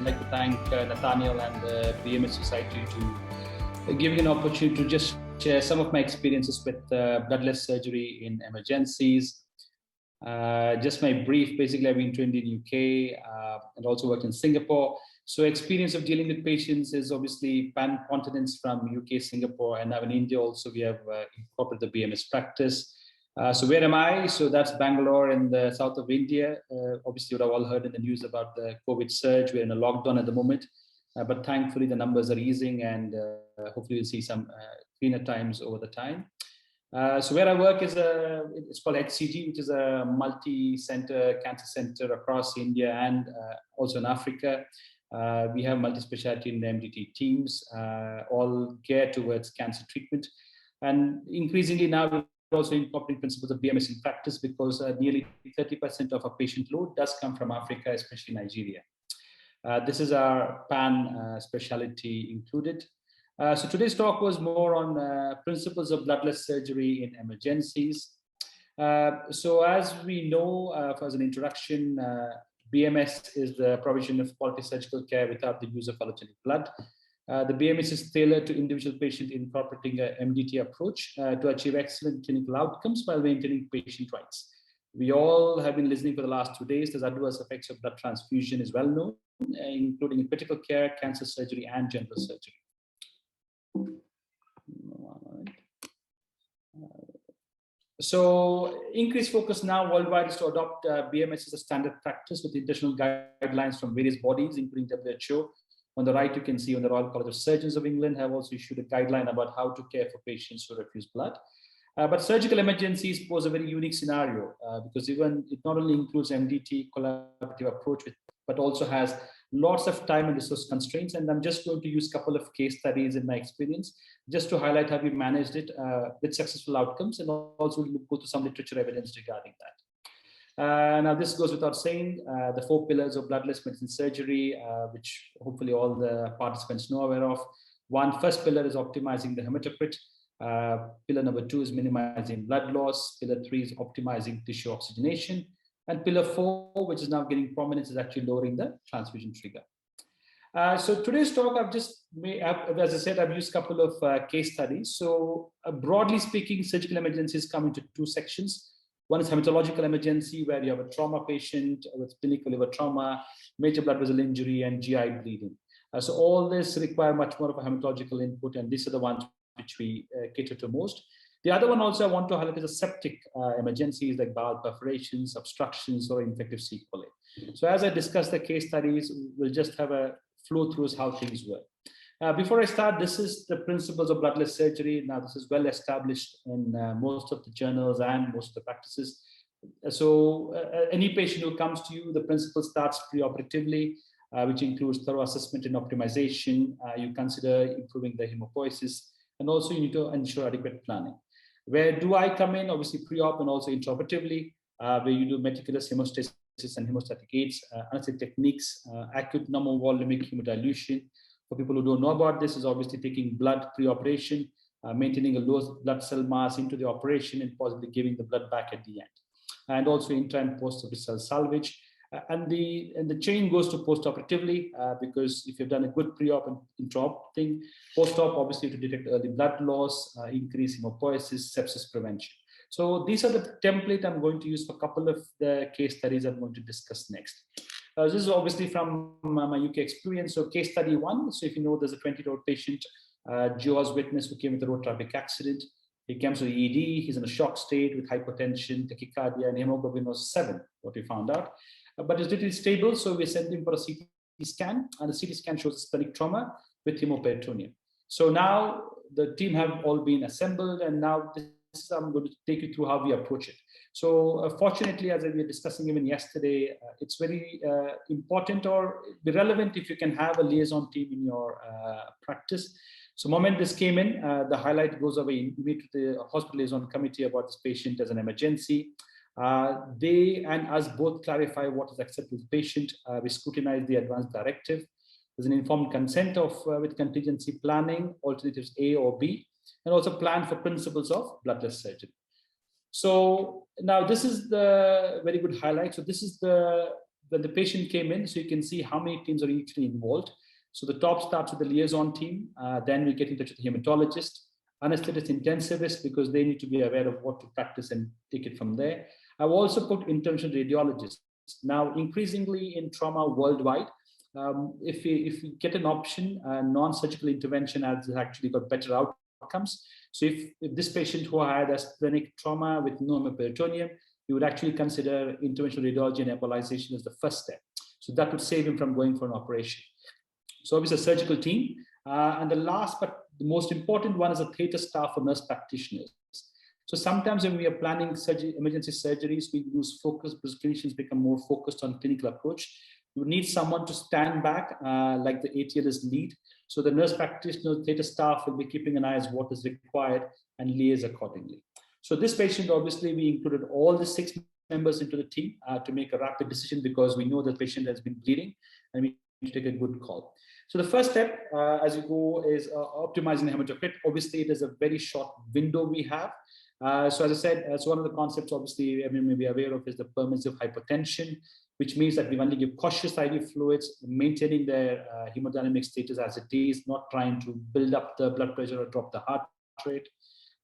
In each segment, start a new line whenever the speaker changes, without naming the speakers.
like to thank Nathaniel and the BMS Society to giving an opportunity to just share some of my experiences with bloodless surgery in emergencies. Just my brief, basically I've been trained in UK and also worked in Singapore. So experience of dealing with patients is obviously pan-continents from UK, Singapore, and now in India also we have incorporated the BMS practice. So where am I? So that's Bangalore in the south of India. Obviously you would have all heard in the news about the COVID surge. We're in a lockdown at the moment, but thankfully the numbers are easing and hopefully we'll see some cleaner times over the time. So where I work is it's called HCG, which is a multi-center cancer center across India and also in Africa. We have multi-specialty in the MDT teams, all geared towards cancer treatment. And increasingly now we're also incorporating principles of BMS in practice because nearly 30% of our patient load does come from Africa, especially Nigeria. This is our pan specialty included. So today's talk was more on principles of bloodless surgery in emergencies. So as we know, as an introduction, BMS is the provision of quality surgical care without the use of allogenic blood. The BMS is tailored to individual patient incorporating an MDT approach to achieve excellent clinical outcomes while maintaining patient rights. We all have been listening for the last 2 days. The adverse effects of blood transfusion is well known, including in critical care, cancer surgery, and general surgery. So increased focus now worldwide is to adopt BMS as a standard practice with additional guidelines from various bodies, including WHO. On the right, you can see on the Royal College of Surgeons of England have also issued a guideline about how to care for patients who refuse blood. But surgical emergencies pose a very unique scenario because even it not only includes MDT collaborative approach, but also has lots of time and resource constraints. And I'm just going to use a couple of case studies in my experience just to highlight how we managed it with successful outcomes, and also we'll go to some literature evidence regarding that. Now this goes without saying, the 4 pillars of bloodless medicine surgery, which hopefully all the participants know aware of. First pillar is optimizing the hematocrit. Pillar number 2 is minimizing blood loss. Pillar 3 is optimizing tissue oxygenation. And pillar 4, which is now getting prominence, is actually lowering the transfusion trigger. So today's talk, as I said, I've used a couple of case studies. So broadly speaking, surgical emergencies come into 2 sections. One is hematological emergency, where you have a trauma patient with clinical liver trauma, major blood vessel injury, and GI bleeding. So all this require much more of a hematological input, and these are the ones which we cater to most. The other one also I want to highlight is a septic emergencies like bowel perforations, obstructions, or infective sequelae. So as I discuss the case studies, we'll just have a flow through how things work. Before I start, this is the principles of bloodless surgery. Now, this is well established in most of the journals and most of the practices. So any patient who comes to you, the principle starts preoperatively, which includes thorough assessment and optimization. You consider improving the hemopoiesis, and also you need to ensure adequate planning. Where do I come in? Obviously pre-op and also intraoperatively, where you do meticulous hemostasis and hemostatic aids, anesthetic techniques, acute pneumovolumic hemodilution. For people who don't know about this, is obviously taking blood pre-operation, maintaining a low blood cell mass into the operation, and possibly giving the blood back at the end. And also intra and post-op cell salvage. And the chain goes to post-operatively because if you've done a good pre-op and intra-op thing, post-op obviously to detect early blood loss, increase hemopoiesis, sepsis prevention. So these are the template I'm going to use for a couple of the case studies I'm going to discuss next. This is obviously from my UK experience. So case study 1. So if you know, there's a 20-year-old patient, Jehovah's Witness, who came with a road traffic accident. He comes to the ED. He's in a shock state with hypertension, tachycardia, and hemoglobin was 7, what we found out. But it's little stable, so we sent him for a CT scan, and the CT scan shows splenic trauma with hemoperitoneal. So now the team have all been assembled, and now I'm going to take you through how we approach it. So fortunately, as we were discussing even yesterday, it's very important or relevant if you can have a liaison team in your practice. So the moment this came in, the highlight goes away. We meet with the hospital liaison committee about this patient as an emergency. They and us both clarify what is acceptable to the patient. We scrutinize the advance directive. There's an informed consent with contingency planning, alternatives A or B, and also plan for principles of bloodless surgery. So now this is the very good highlight. So this is the when the patient came in, so you can see how many teams are actually involved. So the top starts with the liaison team, then we get in touch with the hematologist, anesthetist, intensivist, because they need to be aware of what to practice and take it from there. I've also put interventional radiologists. Now, increasingly in trauma worldwide, if we get an option, non-surgical intervention has actually got better outcomes. So if this patient who had a splenic trauma with no peritoneum, you would actually consider interventional radiology and embolization as the first step. So that would save him from going for an operation. So obviously a surgical team. And the last but the most important one is a theatre staff or nurse practitioners. So sometimes when we are planning emergency surgeries, we use focus because clinicians become more focused on clinical approach. You need someone to stand back like the ATLS lead. So the nurse practitioner, theatre staff will be keeping an eye as what is required and liaise accordingly. So this patient, obviously, we included all the 6 members into the team to make a rapid decision because we know the patient has been bleeding and we need to take a good call. So the first step as you go is optimizing the hematocrit. Obviously, it is a very short window we have. So as I said, so one of the concepts, obviously, everyone may be aware of is the permissive hypertension, which means that we only give cautious IV fluids, maintaining their hemodynamic status as it is, not trying to build up the blood pressure or drop the heart rate.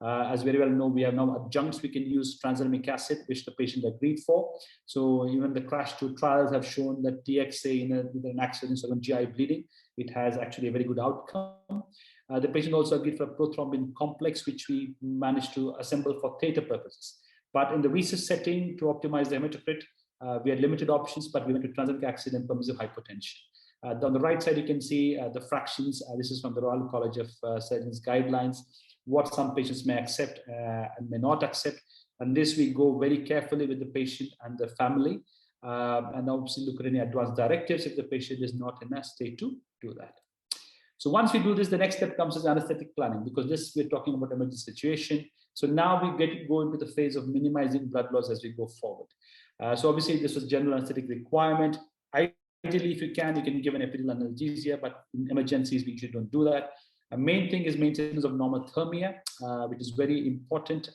As very well know, we have now adjuncts we can use tranexamic acid, which the patient agreed for. So even the CRASH 2 trials have shown that TXA with an accident or GI bleeding, it has actually a very good outcome. The patient also agreed for a prothrombin complex, which we managed to assemble for theatre purposes. But in the research setting, to optimize the hematocrit, we had limited options, but we went to tranexamic acid and permissive hypertension. On the right side, you can see the fractions. This is from the Royal College of Surgeons guidelines, what some patients may accept and may not accept. And this we go very carefully with the patient and the family, and obviously look at any advanced directives if the patient is not in a state to do that. So once we do this, the next step comes as anesthetic planning, because this we're talking about emergency situation. So now we go into the phase of minimizing blood loss as we go forward. So obviously this was general anesthetic requirement. Ideally, if you can give an epidural analgesia, but in emergencies, we usually don't do that. The main thing is maintenance of normothermia, which is very important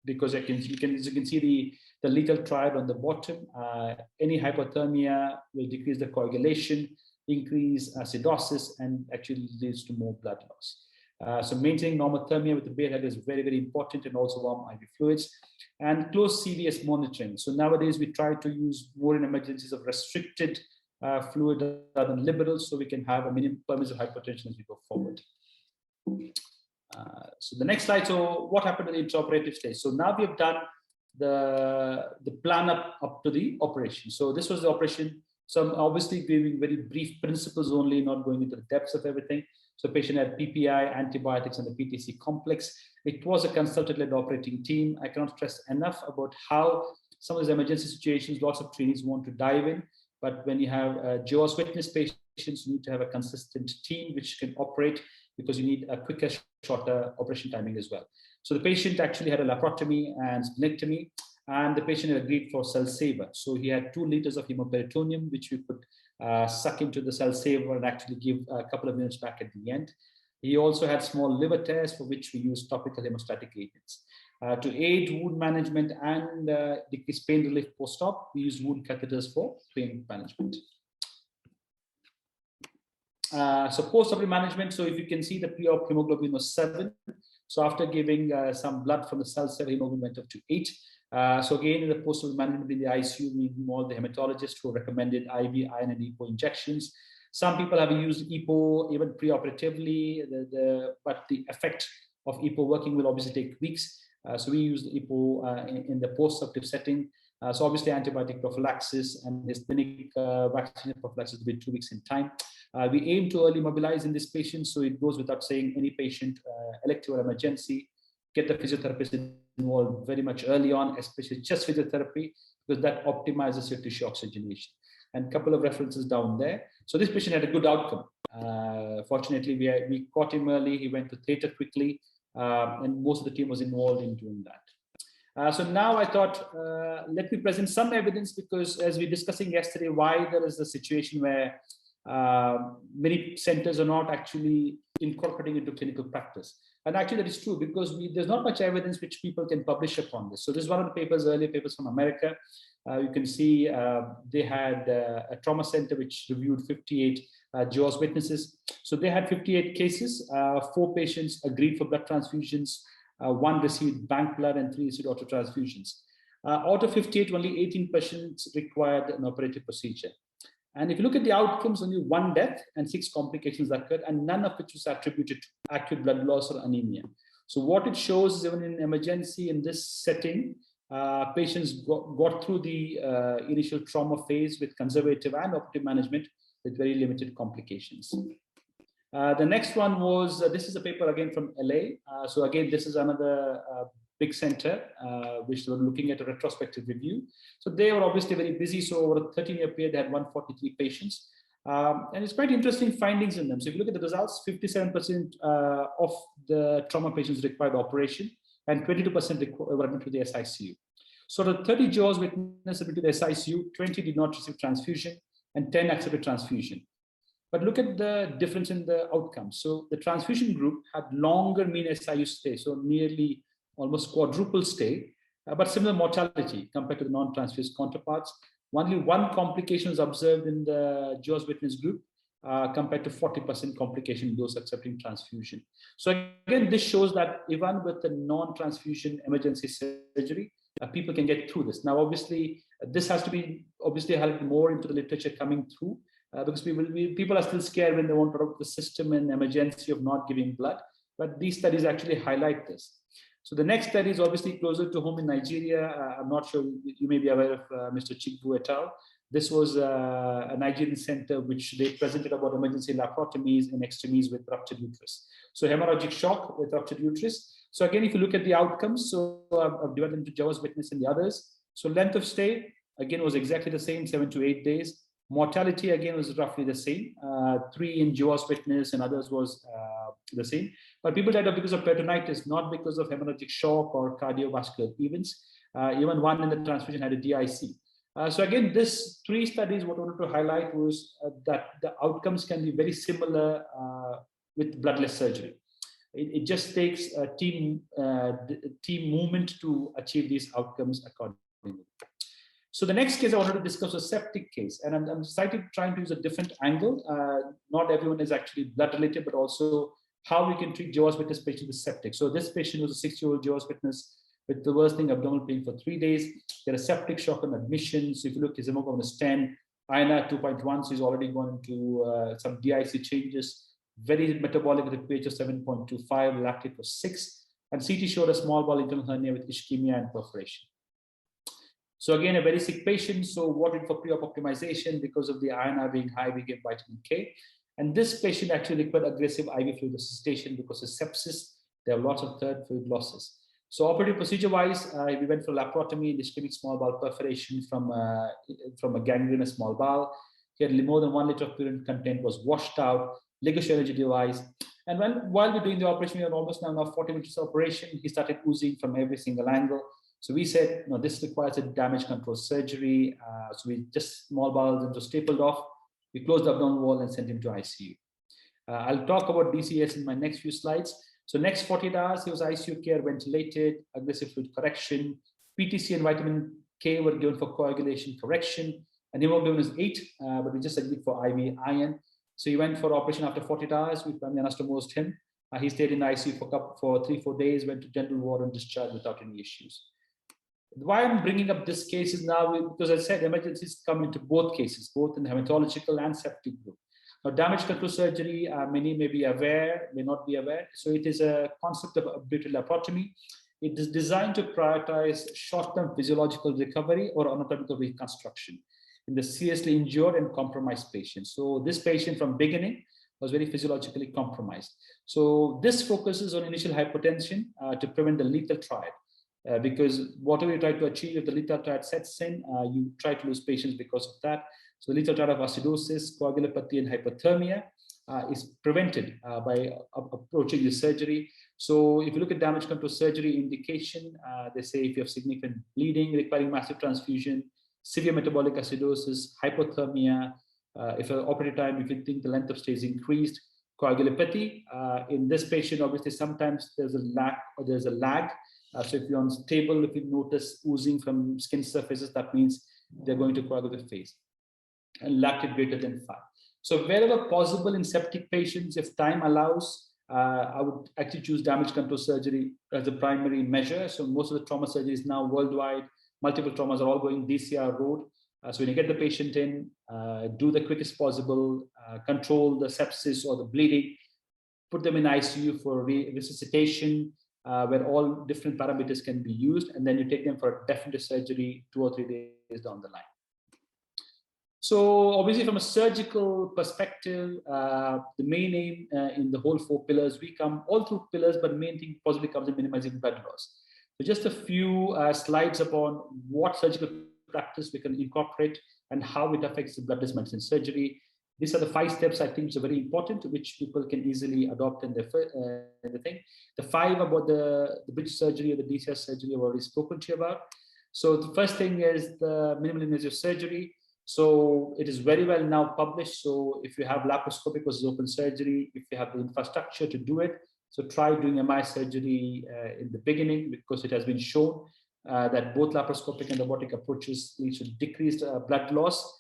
because as you can see the lethal triad on the bottom. Any hypothermia will decrease the coagulation, increase acidosis, and actually leads to more blood loss. So maintaining normothermia with the beer head is very, very important, and also warm IV fluids. And close CVS monitoring. So nowadays we try to use more in emergencies of restricted fluid rather than liberal, so we can have a minimum permissive hypertension as we go forward. So the next slide. So what happened in the intraoperative stage? So now we have done the plan up to the operation. So this was the operation. So I'm obviously giving very brief principles only, not going into the depths of everything. So the patient had PPI, antibiotics, and the PTC complex. It was a consultant-led operating team. I cannot stress enough about how some of these emergency situations, lots of trainees want to dive in. But when you have Jehovah's Witness patients, you need to have a consistent team which can operate, because you need a quicker, shorter operation timing as well. So the patient actually had a laparotomy and splenectomy, and the patient had agreed for cell saver. So he had 2 liters of hemoperitoneum, which we could suck into the cell saver and actually give a couple of minutes back at the end. He also had small liver tears, for which we use topical hemostatic agents. To aid wound management and decrease pain relief post-op, we use wound catheters for pain management. So post-operative management, so if you can see the pre-op hemoglobin was 7. So after giving some blood from the cell saver, hemoglobin went up to 8. So again, in the post-operative management in the ICU, we involved the hematologist who recommended IV, iron, and EPO injections. Some people have used EPO even pre-operatively, but the effect of EPO working will obviously take weeks. So we use the EPO in the post-operative setting. So obviously antibiotic prophylaxis and his clinic vaccine prophylaxis will be 2 weeks in time. We aim to early mobilize in this patient, so it goes without saying any patient, elective or emergency, get the physiotherapist involved very much early on, especially chest physiotherapy, because that optimizes your tissue oxygenation. And a couple of references down there. So this patient had a good outcome. Fortunately, we caught him early. He went to theatre quickly, and most of the team was involved in doing that. So now I thought, let me present some evidence, because as we were discussing yesterday, why there is a situation where many centers are not actually incorporating into clinical practice. And actually that is true, because there's not much evidence which people can publish upon this. So this is one of the papers, earlier papers from America. You can see they had a trauma center which reviewed 58 JAWS witnesses. So they had 58 cases. 4 patients agreed for blood transfusions. 1 received bank blood and 3 received auto transfusions. Out of 58, only 18 patients required an operative procedure. And if you look at the outcomes, only 1 death and 6 complications occurred, and none of which was attributed to acute blood loss or anemia. So what it shows is even in emergency in this setting, patients got through the initial trauma phase with conservative and operative management with very limited complications. The next one was, this is a paper again from LA. So again, this is another big center, which were looking at a retrospective review. So they were obviously very busy. So over a 13-year period, they had 143 patients. And it's quite interesting findings in them. So if you look at the results, 57% of the trauma patients required operation and 22% were admitted to the SICU. So the 30 JAWS witnesses admitted to the SICU, 20 did not receive transfusion and 10 accepted transfusion. But look at the difference in the outcomes. So the transfusion group had longer mean SIU stay, so nearly almost quadruple stay, but similar mortality compared to the non-transfused counterparts. Only 1 complication was observed in the JAWS witness group compared to 40% complication in those accepting transfusion. So again, this shows that even with the non-transfusion emergency surgery, people can get through this. Now, obviously, this has to be helped more into the literature coming through because people are still scared when they want to put the system in emergency of not giving blood. But these studies actually highlight this. So the next study is obviously closer to home in Nigeria. I'm not sure you may be aware of Mr. Chigbu et al. This was a Nigerian center which they presented about emergency laparotomies and extremities with ruptured uterus. So hemorrhagic shock with ruptured uterus. So again, if you look at the outcomes, so I've divided into JAWS witness and the others. So length of stay, again, was exactly the same, 7 to 8 days. Mortality, again, was roughly the same. 3 in JAWS witness and others was the same. But people died because of peritonitis, not because of hemorrhagic shock or cardiovascular events. Even 1 in the transfusion had a DIC. So again, this 3 studies, what I wanted to highlight was that the outcomes can be very similar with bloodless surgery. It just takes a team movement to achieve these outcomes accordingly. So the next case I wanted to discuss was a septic case, and I'm trying to use a different angle. Not everyone is actually blood related, but also how we can treat JAWS witness patients with septic. So this patient was a 6-year-old JAWS witness with the worsening abdominal pain for 3 days. He had a septic shock on admission. So if you look, his hemoglobin is 10, INR 2.1, so he's already gone into some DIC changes. Very metabolic with a pH of 7.25, lactate was 6, and CT showed a small bowel internal hernia with ischemia and perforation. So again, a very sick patient. So what we did for pre-op optimization, because of the INR being high, we gave vitamin K. And this patient actually required aggressive IV fluid resuscitation because of sepsis. There are lots of third fluid losses. So operative procedure-wise, we went for laparotomy, ischemic small bowel perforation from a gangrenous small bowel. He had more than 1 liter of urine content was washed out, ligature device. And while we're doing the operation, we are almost now 40 minutes of operation, he started oozing from every single angle. So we said, no, this requires a damage control surgery. So we just small bowels and just stapled off. We closed the abdominal wall and sent him to ICU. I'll talk about DCS in my next few slides. So next 48 hours, he was ICU care, ventilated, aggressive fluid correction, PTC and vitamin K were given for coagulation correction, and hemoglobin was 8, but we just agreed for IV iron. So he went for operation after 48 hours. We anastomosed him. He stayed in the ICU for 3-4 days, went to general ward and discharged without any issues. Why I'm bringing up this case is now because I said emergencies come into both cases, both in the hematological and septic group. Now, damage control surgery, many may be aware, may not be aware. So it is a concept of abdominal laparotomy. It is designed to prioritize short-term physiological recovery or anatomical reconstruction in the seriously injured and compromised patients. So this patient from beginning was very physiologically compromised. So this focuses on initial hypotension to prevent the lethal triad. Because whatever you try to achieve, if the lethal triad sets in, you try to lose patients because of that. So the lethal triad of acidosis, coagulopathy, and hypothermia is prevented by approaching the surgery. So if you look at damage control surgery indication, they say if you have significant bleeding requiring massive transfusion, severe metabolic acidosis, hypothermia, if an operative time, if you think the length of stay is increased, coagulopathy. In this patient, obviously, sometimes there's a lag. So if you're unstable, if you notice oozing from skin surfaces, that means they're going to coagulative phase, and lactate greater than 5. So wherever possible in septic patients, if time allows, I would actually choose damage control surgery as a primary measure. So most of the trauma surgeries now worldwide, multiple traumas are all going DCR road. So when you get the patient in, do the quickest possible, control the sepsis or the bleeding, put them in ICU for resuscitation, where all different parameters can be used, and then you take them for a definitive surgery 2 or 3 days down the line. So obviously from a surgical perspective, the main aim in the whole 4 pillars, we come all through pillars, but the main thing possibly comes in minimizing blood loss. So just a few slides upon what surgical practice we can incorporate and how it affects the bloodless medicine surgery. These are the 5 steps I think which are very important, which people can easily adopt in the thing. The 5 about the bridge surgery or the DCR surgery I've already spoken to you about. So the first thing is the minimal invasive surgery. So it is very well now published. So if you have laparoscopic versus open surgery, if you have the infrastructure to do it, so try doing MI surgery in the beginning, because it has been shown that both laparoscopic and robotic approaches lead to decreased blood loss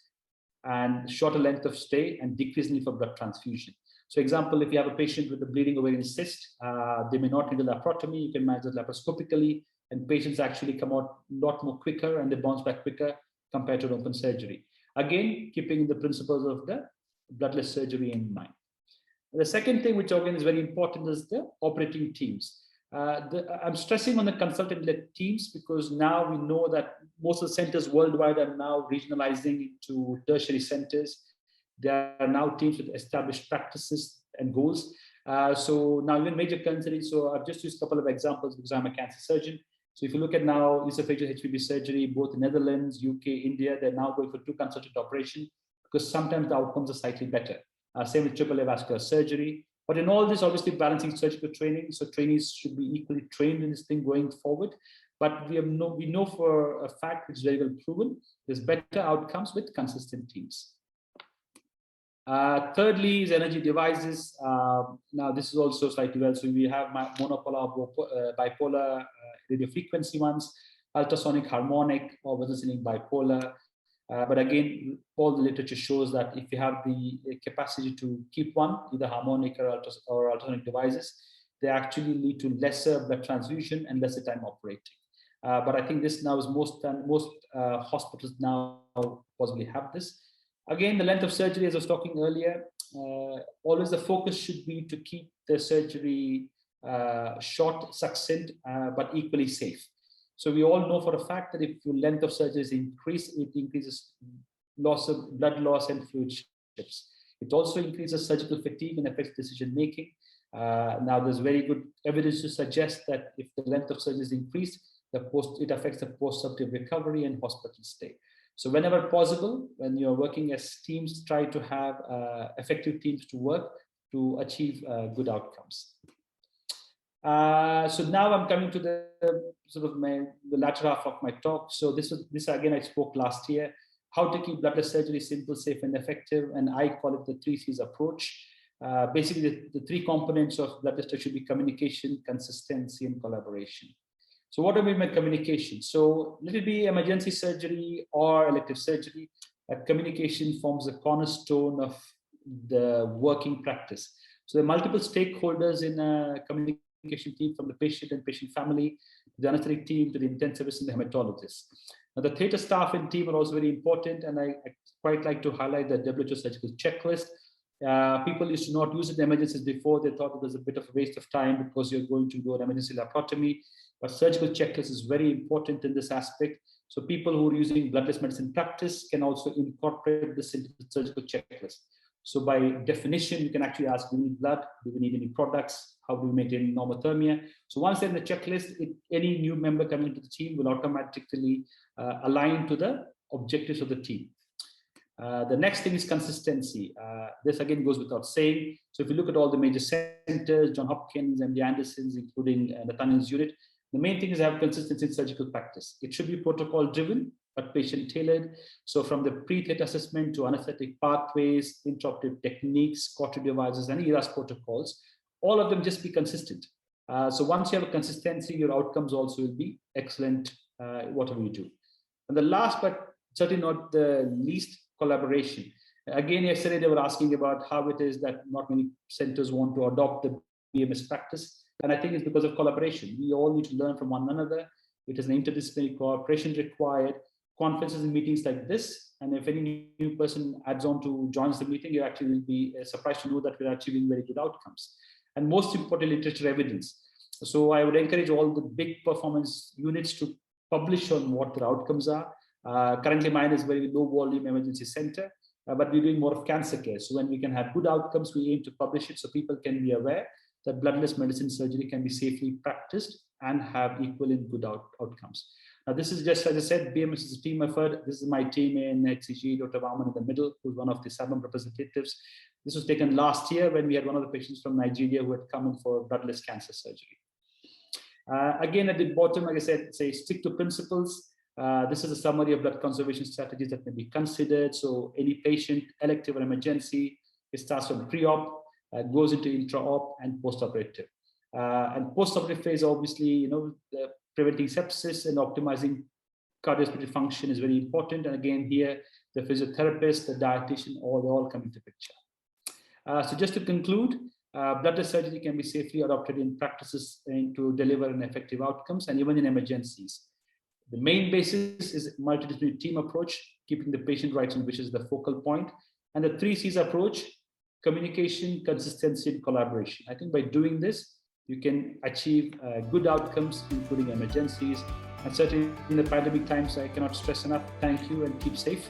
and shorter length of stay and decreased need for blood transfusion. So example, if you have a patient with a bleeding ovarian cyst, they may not need a laparotomy, you can manage it laparoscopically, and patients actually come out a lot more quicker and they bounce back quicker compared to an open surgery. Again, keeping the principles of the bloodless surgery in mind. The second thing, which again is very important, is the operating teams. I'm stressing on the consultant-led teams because now we know that most of the centers worldwide are now regionalizing into tertiary centers. There are now teams with established practices and goals. So now even major countries, so I've just used a couple of examples because I'm a cancer surgeon. So if you look at now esophageal HPB surgery, both Netherlands, UK, India, they're now going for 2 consultant operation because sometimes the outcomes are slightly better. Same with AAA vascular surgery. But in all this, obviously balancing surgical training. So trainees should be equally trained in this thing going forward. But we know for a fact, which is very well proven, there's better outcomes with consistent teams. Thirdly is energy devices. Now this is also slightly well. So we have monopolar, bipolar radio frequency ones, ultrasonic harmonic, or resonant bipolar. But again, all the literature shows that if you have the capacity to keep one, either harmonic or ultrasonic devices, they actually lead to lesser blood transfusion and lesser time operating. But I think this now is most hospitals now possibly have this. Again, the length of surgery, as I was talking earlier, always the focus should be to keep the surgery short, succinct, but equally safe. So we all know for a fact that if your length of surgery is increased, it increases loss of blood loss and fluid shifts. It also increases surgical fatigue and affects decision making. Now there's very good evidence to suggest that if the length of surgery is increased, it affects the post-operative recovery and hospital stay. So whenever possible, when you're working as teams, try to have effective teams to work to achieve good outcomes. So now I'm coming to the sort of the latter half of my talk. So this again I spoke last year, how to keep bloodless surgery simple, safe, and effective, and I call it the 3 C's approach. Basically, the 3 components of bloodless surgery should be communication, consistency, and collaboration. So what do I mean by communication? So let it be emergency surgery or elective surgery. Communication forms the cornerstone of the working practice. So there are multiple stakeholders in a communication team, from the patient and patient family, the anesthetic team, to the intensivist and the hematologist. Now the theatre staff and team are also very important, and I quite like to highlight the WHO surgical checklist. People used to not use it in emergencies before. They thought it was a bit of a waste of time because you're going to do an emergency laparotomy. But surgical checklist is very important in this aspect. So people who are using bloodless medicine practice can also incorporate this into the surgical checklist. So by definition, you can actually ask, do we need blood? Do we need any products? How do we maintain normothermia? So once they're in the checklist, any new member coming into the team will automatically align to the objectives of the team. The next thing is consistency. This again goes without saying. So if you look at all the major centers, Johns Hopkins, MD Anderson's, including Nathaniel's unit, the main thing is to have consistency in surgical practice. It should be protocol driven, but patient tailored. So from the pre-theatre assessment to anesthetic pathways, intraoperative techniques, cautery devices, and ERAS protocols, all of them just be consistent. So once you have a consistency, your outcomes also will be excellent, whatever you do. And the last but certainly not the least, collaboration. Again, yesterday they were asking about how it is that not many centers want to adopt the BMS practice. And I think it's because of collaboration. We all need to learn from one another. It is an interdisciplinary cooperation required, conferences and meetings like this. And if any new person adds on to joins the meeting, you actually will be surprised to know that we're achieving very good outcomes. And most importantly, literature evidence. So I would encourage all the big performance units to publish on what their outcomes are. Currently, mine is very low volume emergency center, but we're doing more of cancer care. So when we can have good outcomes, we aim to publish it so people can be aware that bloodless medicine surgery can be safely practiced and have equivalent good outcomes. Now, this is just, as I said, BMS is a team effort. This is my team in HCG, Dr. Vaman in the middle, who's one of the SABM representatives. This was taken last year when we had one of the patients from Nigeria who had come in for bloodless cancer surgery. Again, at the bottom, like I said, say stick to principles. This is a summary of blood conservation strategies that may be considered. So any patient, elective or emergency, it starts from pre-op, goes into intra-op and post-operative. And post-operative phase, obviously, preventing sepsis and optimizing cardiorespiratory function is very important. And again, here, the physiotherapist, the dietitian, all come into picture. So just to conclude, bloodless surgery can be safely adopted in practices to deliver an effective outcomes and even in emergencies. The main basis is multidisciplinary team approach, keeping the patient rights and wishes the focal point. And the 3 C's approach, communication, consistency, and collaboration. I think by doing this, you can achieve good outcomes, including emergencies. And certainly in the pandemic times, I cannot stress enough, thank you and keep safe.